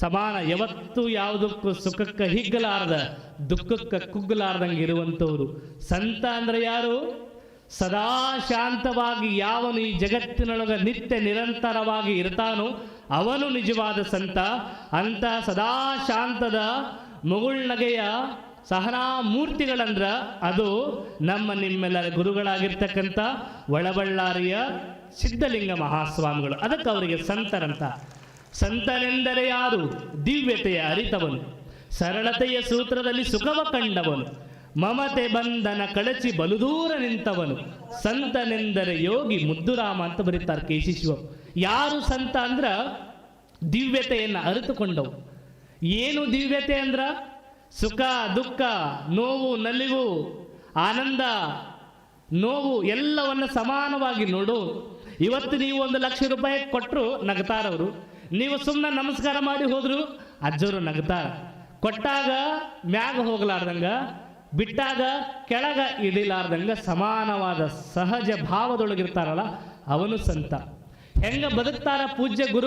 ಸಮಾನ, ಯಾವತ್ತೂ ಯಾವುದಕ್ಕೂ ಸುಖಕ್ಕೆ ಹಿಗ್ಗಲಾರ್ದ ದುಃಖಕ್ಕೆ ಕುಗ್ಗಲಾರ್ದಂಗೆ ಇರುವಂಥವ್ರು. ಸಂತ ಅಂದ್ರೆ ಯಾರು? ಸದಾ ಶಾಂತವಾಗಿ ಯಾವನು ಈ ಜಗತ್ತಿನೊಳಗೆ ನಿತ್ಯ ನಿರಂತರವಾಗಿ ಇರ್ತಾನೋ ಅವನು ನಿಜವಾದ ಸಂತ. ಅಂತ ಸದಾ ಶಾಂತದ ಮುಗುಳ್ನಗೆಯ ಸಹನಾ ಮೂರ್ತಿಗಳಂದ್ರ ಅದು ನಮ್ಮ ನಿಮ್ಮೆಲ್ಲರ ಗುರುಗಳಾಗಿರ್ತಕ್ಕಂಥ ಒಳಬಳ್ಳಾರಿಯ ಸಿದ್ಧಲಿಂಗ ಮಹಾಸ್ವಾಮಿಗಳು. ಅದಕ್ಕೆ ಅವರಿಗೆ ಸಂತರಂತ. ಸಂತನೆಂದರೆ ಯಾರು? ದಿವ್ಯತೆಯ ಅರಿತವನು, ಸರಳತೆಯ ಸೂತ್ರದಲ್ಲಿ ಸುಖವ ಕಂಡವನು, ಮಮತೆ ಬಂಧನ ಕಳಚಿ ಬಲುದೂರ ನಿಂತವನು, ಸಂತನೆಂದರೆ ಯೋಗಿ ಮುದ್ದುರಾಮ ಅಂತ ಬರೀತಾರೆ ಕೇಶಿಶಿವ. ಯಾರು ಸಂತ ಅಂದ್ರ ದಿವ್ಯತೆಯನ್ನು ಅರಿತುಕೊಂಡವು. ಏನು ದಿವ್ಯತೆ ಅಂದ್ರ ಸುಖ ದುಃಖ, ನೋವು ನಲಿವು, ಆನಂದ ನೋವು ಎಲ್ಲವನ್ನ ಸಮಾನವಾಗಿ ನೋಡು. ಇವತ್ತು ನೀವು 1,00,000 ರೂಪಾಯಿ ಕೊಟ್ಟರು ನಗತಾರವರು, ನೀವು ಸುಮ್ಮನೆ ನಮಸ್ಕಾರ ಮಾಡಿ ಹೋದ್ರು ಅಜ್ಜರು ನಗತಾರ. ಕೊಟ್ಟಾಗ ಮ್ಯಾಗ ಹೋಗಲಾರ್ದಂಗ, ಬಿಟ್ಟಾಗ ಕೆಳಗ ಇಳಿಲಾರ್ದಂಗ ಸಮಾನವಾದ ಸಹಜ ಭಾವದೊಳಗಿರ್ತಾರಲ್ಲ ಅವನು ಸಂತ. ಹೆಂಗ ಬದುಕ್ತಾರ ಪೂಜ್ಯ ಗುರು